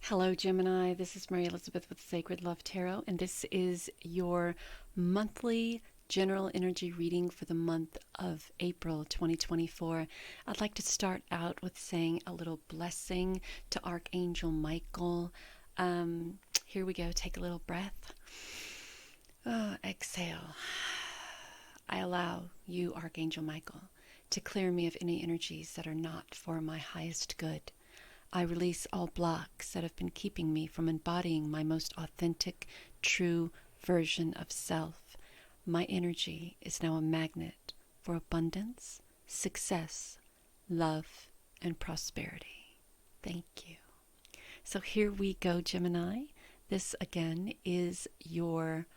Hello, Gemini. This is Mary Elizabeth with Sacred Love Tarot, and this is your monthly general energy reading for the month of April 2024. I'd like to start out with saying a little blessing to Archangel Michael. Here we go. Take a little breath. Exhale. I allow you, Archangel Michael, to clear me of any energies that are not for my highest good. I release all blocks that have been keeping me from embodying my most authentic, true version of self. My energy is now a magnet for abundance, success, love, and prosperity. Thank you. So here we go, Gemini. This again is your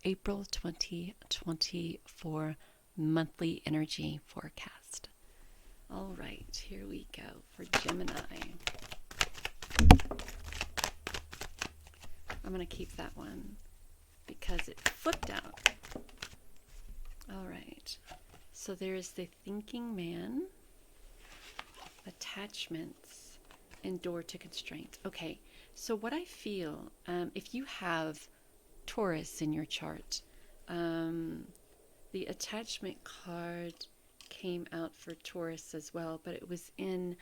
April 2024 monthly energy forecast. All right, here we go for Gemini. I'm going to keep that one because it flipped out. All right, so there's the thinking man, attachments, and door to constraints. Okay, so what I feel, if you have Taurus in your chart, the attachment card came out for Taurus as well, but it was in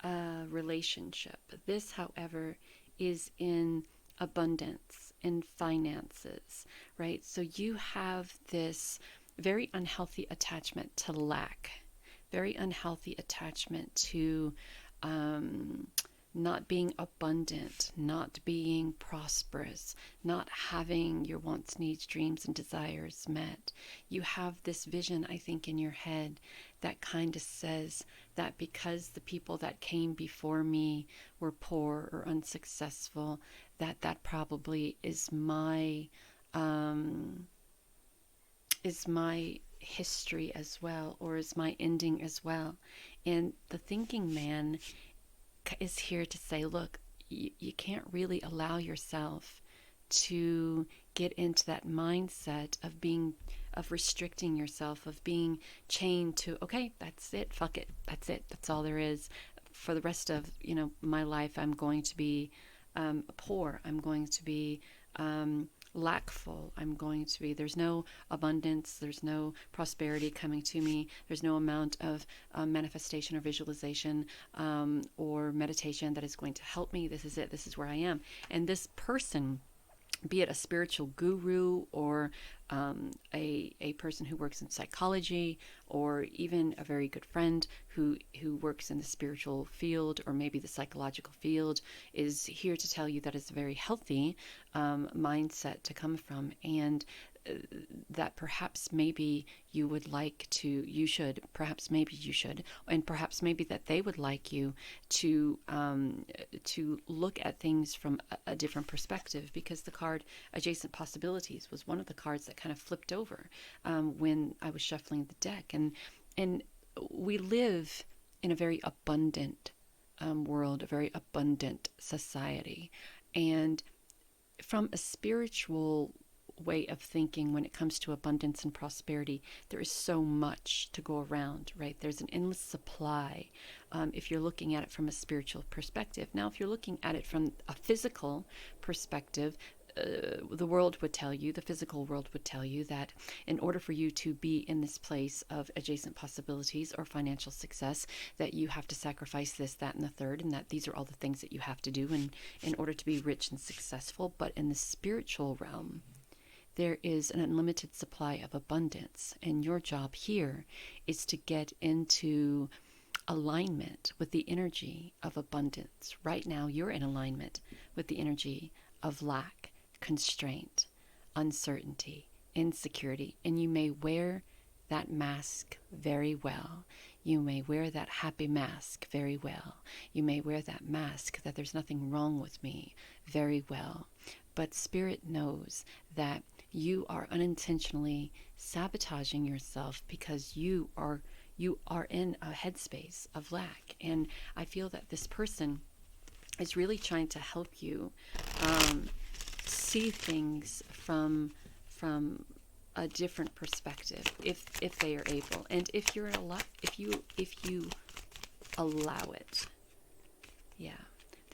a relationship. This, however, is in abundance, in finances, right? So you have this very unhealthy attachment to lack, very unhealthy attachment to not being abundant, not being prosperous, not having your wants, needs, dreams, and desires met. You have this vision, I think, in your head that kind of says that because the people that came before me were poor or unsuccessful, that probably is my history as well, or is my ending as well. And the thinking man is here to say, look, you can't really allow yourself to get into that mindset of restricting yourself, of being chained to, okay, that's it, fuck it, that's all there is. For the rest of my life, I'm going to be poor, I'm going to be lackful, there's no abundance, there's no prosperity coming to me, there's no amount of manifestation or visualization or meditation that is going to help me. This is it, this is where I am. And this person, be it a spiritual guru or a person who works in psychology, or even a very good friend who works in the spiritual field or maybe the psychological field, is here to tell you that it's a very healthy mindset to come from, and that perhaps maybe you should, and perhaps maybe that they would like you to look at things from a different perspective, because the card Adjacent Possibilities was one of the cards that kind of flipped over when I was shuffling the deck, and we live in a very abundant world, a very abundant society, and from a spiritual way of thinking, when it comes to abundance and prosperity, there is so much to go around, right? There's an endless supply if you're looking at it from a spiritual perspective. Now, if you're looking at it from a physical perspective, the world would tell you, the physical world would tell you, that in order for you to be in this place of adjacent possibilities or financial success, that you have to sacrifice this, that, and the third, and that these are all the things that you have to do in order to be rich and successful. But in the spiritual realm, there is an unlimited supply of abundance, and your job here is to get into alignment with the energy of abundance. Right now, you're in alignment with the energy of lack, constraint, uncertainty, insecurity, and you may wear that mask very well. You may wear that happy mask very well. You may wear that mask that there's nothing wrong with me very well. But Spirit knows that you are unintentionally sabotaging yourself because you are in a headspace of lack. And I feel that this person is really trying to help you see things from a different perspective, if they are able, and if you allow it. Yeah,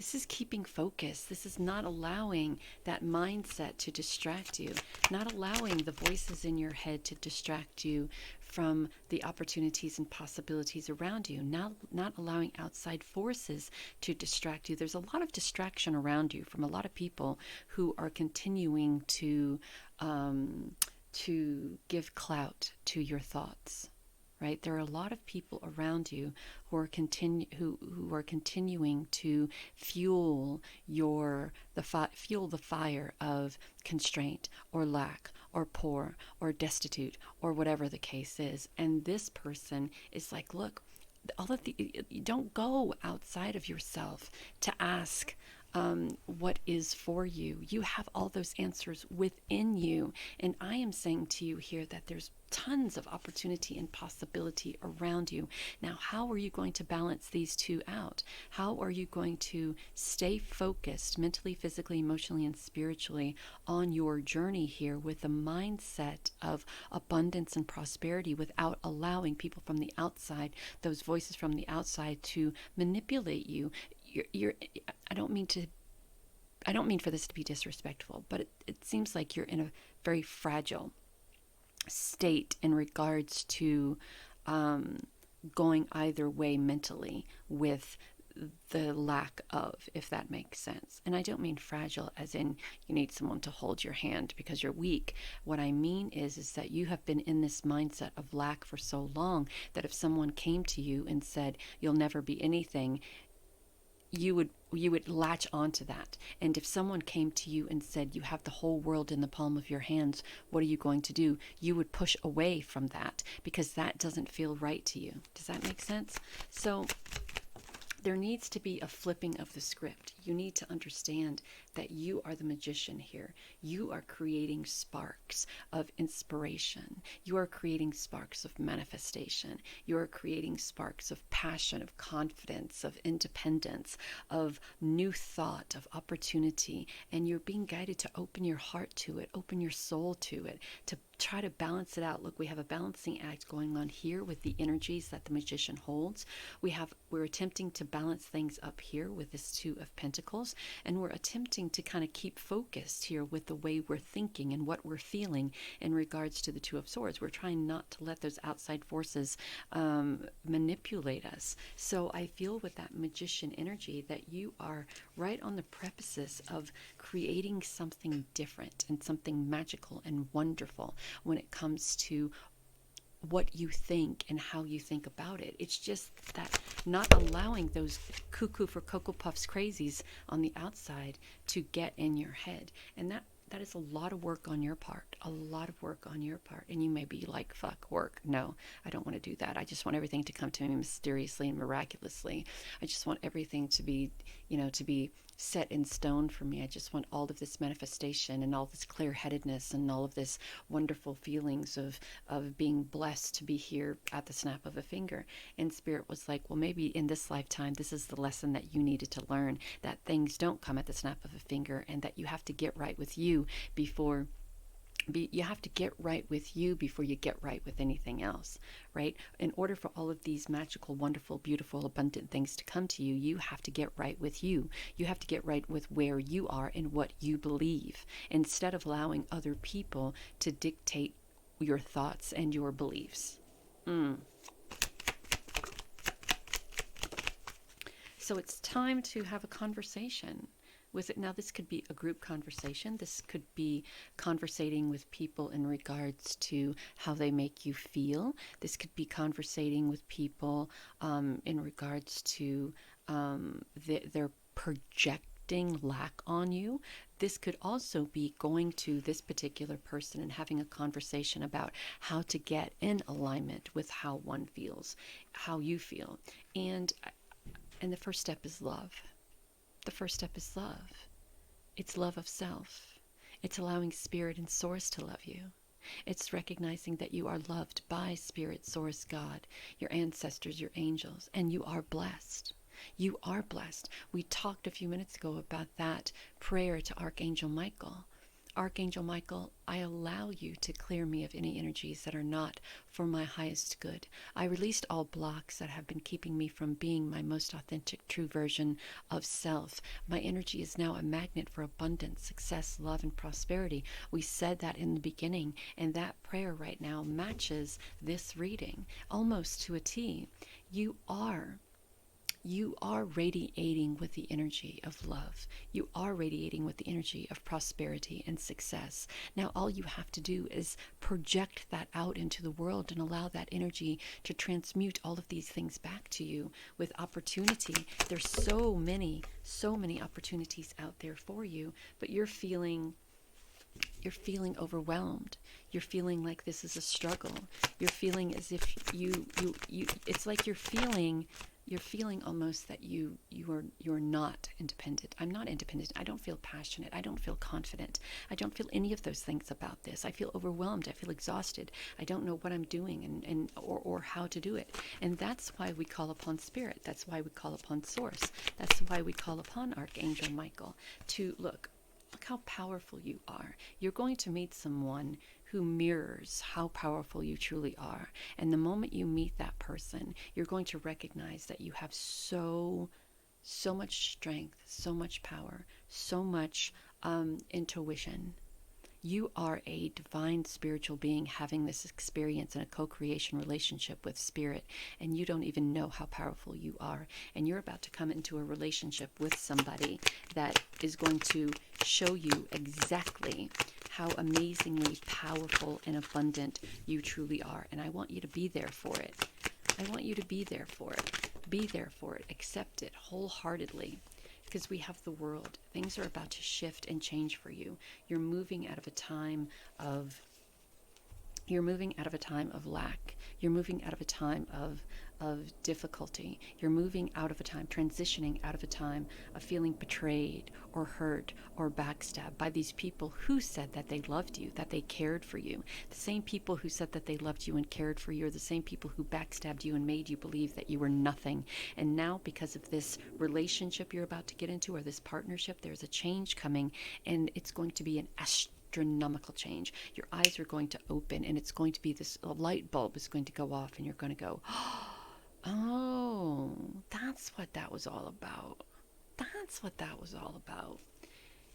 This is keeping focus. This is not allowing that mindset to distract you, not allowing the voices in your head to distract you from the opportunities and possibilities around you, not allowing outside forces to distract you. There's a lot of distraction around you from a lot of people who are continuing to give clout to your thoughts. Right? There are a lot of people around you who are continuing to fuel fuel the fire of constraint or lack or poor or destitute or whatever the case is. And this person is like, look, you don't go outside of yourself to ask what is for you. You have all those answers within you. And I am saying to you here that there's tons of opportunity and possibility around you. Now, how are you going to balance these two out? How are you going to stay focused mentally, physically, emotionally, and spiritually on your journey here with a mindset of abundance and prosperity without allowing people from the outside, those voices from the outside, to manipulate you? I don't mean for this to be disrespectful, but it seems like you're in a very fragile state in regards to going either way mentally with the lack of, if that makes sense. And I don't mean fragile as in you need someone to hold your hand because you're weak. What I mean is that you have been in this mindset of lack for so long that if someone came to you and said you'll never be anything, you would latch onto that. And if someone came to you and said you have the whole world in the palm of your hands, what are you going to do? You would push away from that because that doesn't feel right to you. Does that make sense? So there needs to be a flipping of the script. You need to understand that you are the magician here. You are creating sparks of inspiration. You are creating sparks of manifestation. You are creating sparks of passion, of confidence, of independence, of new thought, of opportunity. And you're being guided to open your heart to it, open your soul to it, to try to balance it out. Look, we have a balancing act going on here with the energies that the magician holds. We're attempting to balance things up here with this Two of Pentacles, and we're attempting to kind of keep focused here with the way we're thinking and what we're feeling in regards to the Two of Swords. We're trying not to let those outside forces manipulate us. So I feel with that magician energy that you are right on the precipice of creating something different and something magical and wonderful when it comes to what you think and how you think about it. It's just that not allowing those cuckoo for Cocoa Puffs crazies on the outside to get in your head. And that is a lot of work on your part, a lot of work on your part. And you may be like, fuck work. No, I don't want to do that. I just want everything to come to me mysteriously and miraculously. I just want everything to be, to be set in stone for me. I just want all of this manifestation and all this clear-headedness and all of this wonderful feelings of being blessed to be here at the snap of a finger. And Spirit was like, well, maybe in this lifetime, this is the lesson that you needed to learn, that things don't come at the snap of a finger and that you have to get right with you before you have to get right with you before you get right with anything else, right? In order for all of these magical, wonderful, beautiful, abundant things to come to you, you have to get right with you. You have to get right with where you are and what you believe, instead of allowing other people to dictate your thoughts and your beliefs. So it's time to have a conversation with it. Now, this could be a group conversation. This could be conversating with people in regards to how they make you feel. This could be conversating with people in regards to their projecting lack on you. This could also be going to this particular person and having a conversation about how to get in alignment with how one feels, how you feel. And the first step is love. The first step is love. It's love of self. It's allowing Spirit and Source to love you. It's recognizing that you are loved by Spirit, Source, God, your ancestors, your angels, and you are blessed. You are blessed. We talked a few minutes ago about that prayer to Archangel Michael. Archangel Michael, I allow you to clear me of any energies that are not for my highest good. I released all blocks that have been keeping me from being my most authentic, true version of self. My energy is now a magnet for abundance, success, love, and prosperity. We said that in the beginning, and that prayer right now matches this reading almost to a T. You are radiating with the energy of love. You are radiating with the energy of prosperity and success. Now, all you have to do is project that out into the world and allow that energy to transmute all of these things back to you with opportunity. There's so many opportunities out there for you, but you're feeling overwhelmed. You're feeling like this is a struggle. You're feeling as if it's like you're feeling almost that you're not independent. I'm not independent. I don't feel passionate. I don't feel confident. I don't feel any of those things about this. I feel overwhelmed. I feel exhausted. I don't know what I'm doing or how to do it. And that's why we call upon Spirit. That's why we call upon Source. That's why we call upon Archangel Michael to look how powerful you are. You're going to meet someone who mirrors how powerful you truly are. And the moment you meet that person, you're going to recognize that you have so much strength, so much power, so much intuition. You are a divine spiritual being having this experience in a co-creation relationship with Spirit, and you don't even know how powerful you are. And you're about to come into a relationship with somebody that is going to show you exactly how amazingly powerful and abundant you truly are. And I want you to be there for it. I want you to be there for it. Be there for it. Accept it wholeheartedly. Because we have the world. Things are about to shift and change for you. You're moving out of a time of lack. You're moving out of a time of difficulty. You're moving out of a time, transitioning out of a time of feeling betrayed or hurt or backstabbed by these people who said that they loved you, that they cared for you. The same people who said that they loved you and cared for you are the same people who backstabbed you and made you believe that you were nothing. And now, because of this relationship you're about to get into, or this partnership, there's a change coming, and it's going to be an astronomical change. Your eyes are going to open, and it's going to be this, a light bulb is going to go off, and you're going to go, oh, that's what that was all about. That's what that was all about.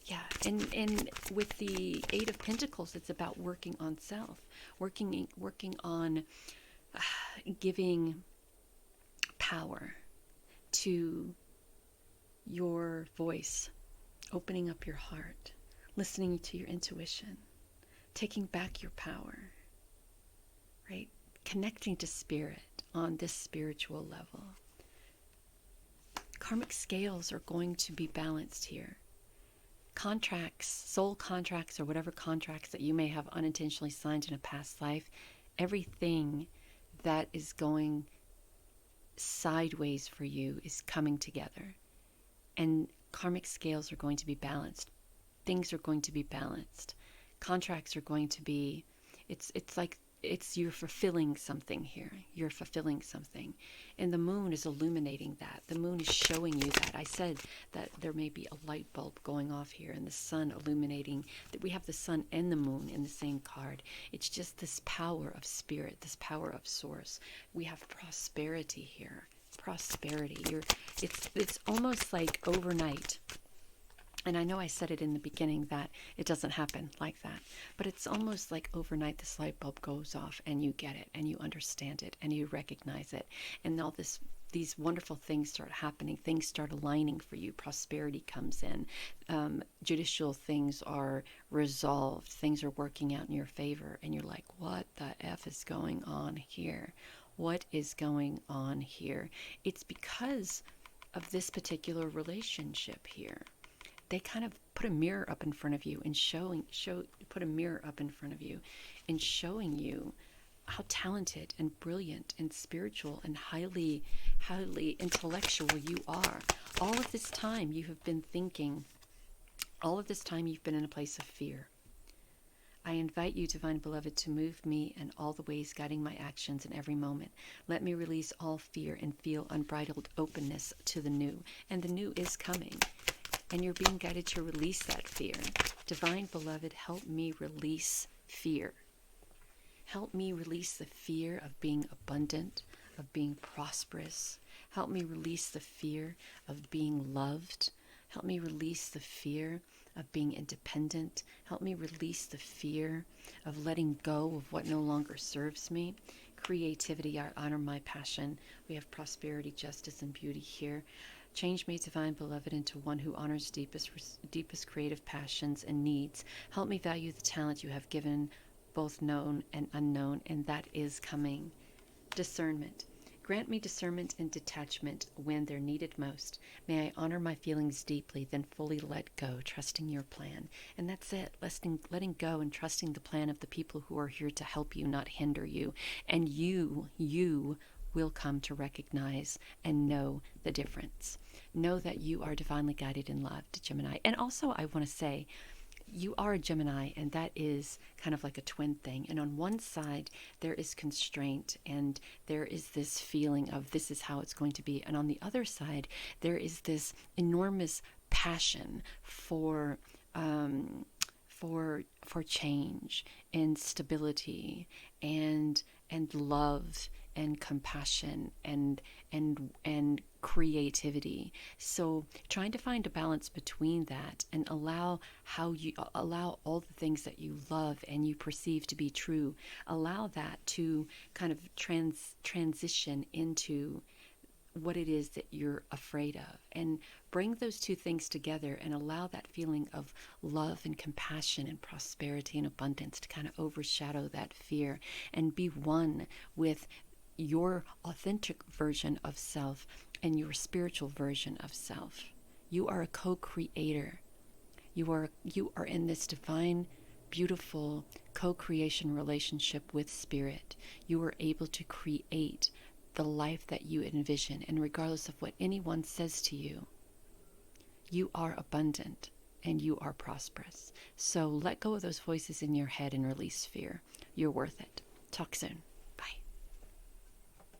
Yeah, and with the Eight of Pentacles, it's about working on self, working on giving power to your voice, opening up your heart, listening to your intuition, taking back your power, right? Connecting to Spirit on this spiritual level. Karmic scales are going to be balanced here. Contracts, soul contracts, or whatever contracts that you may have unintentionally signed in a past life, everything that is going sideways for you is coming together. And karmic scales are going to be balanced. Things are going to be balanced. Contracts are going to be, it's like you're fulfilling something here. You're fulfilling something. And the moon is illuminating that. The moon is showing you that. I said that there may be a light bulb going off here, and the sun illuminating, that we have the sun and the moon in the same card. It's just this power of Spirit, this power of Source. We have prosperity here. Prosperity. It's almost like overnight. And I know I said it in the beginning that it doesn't happen like that, but it's almost like overnight this light bulb goes off and you get it and you understand it and you recognize it, and all these wonderful things start happening. Things start aligning for you. Prosperity comes in. Judicial things are resolved. Things are working out in your favor, and you're like, what the F is going on here? What is going on here? It's because of this particular relationship here. They kind of put a mirror up in front of you and put a mirror up in front of you and showing you how talented and brilliant and spiritual and highly intellectual you are. All of this time you have been thinking, all of this time you've been in a place of fear. I invite you, Divine Beloved, to move me in all the ways guiding my actions in every moment. Let me release all fear and feel unbridled openness to the new. And the new is coming. And you're being guided to release that fear. Divine Beloved, help me release fear. Help me release the fear of being abundant, of being prosperous. Help me release the fear of being loved. Help me release the fear of being independent. Help me release the fear of letting go of what no longer serves me. Creativity, I honor my passion. We have prosperity, justice, and beauty here. Change me, Divine Beloved, into one who honors deepest creative passions and needs. Help me value the talent you have given, both known and unknown, and that is coming. Discernment. Grant me discernment and detachment when they're needed most. May I honor my feelings deeply, then fully let go, trusting your plan. And that's it, letting go and trusting the plan of the people who are here to help you, not hinder you. And you will come to recognize and know the difference. Know that you are divinely guided and loved, Gemini. And also, I want to say, you are a Gemini, and that is kind of like a twin thing. And on one side, there is constraint, and there is this feeling of this is how it's going to be. And on the other side, there is this enormous passion for change and stability and love and compassion and creativity. So trying to find a balance between that and allow all the things that you love and you perceive to be true, allow that to kind of transition into what it is that you're afraid of, and bring those two things together and allow that feeling of love and compassion and prosperity and abundance to kind of overshadow that fear, and be one with your authentic version of self and your spiritual version of self. You are a co-creator. You are in this divine, beautiful co-creation relationship with spirit. You are able to create the life that you envision, and regardless of what anyone says to you, you are abundant and you are prosperous. So let go of those voices in your head and release fear. You're worth it. Talk soon.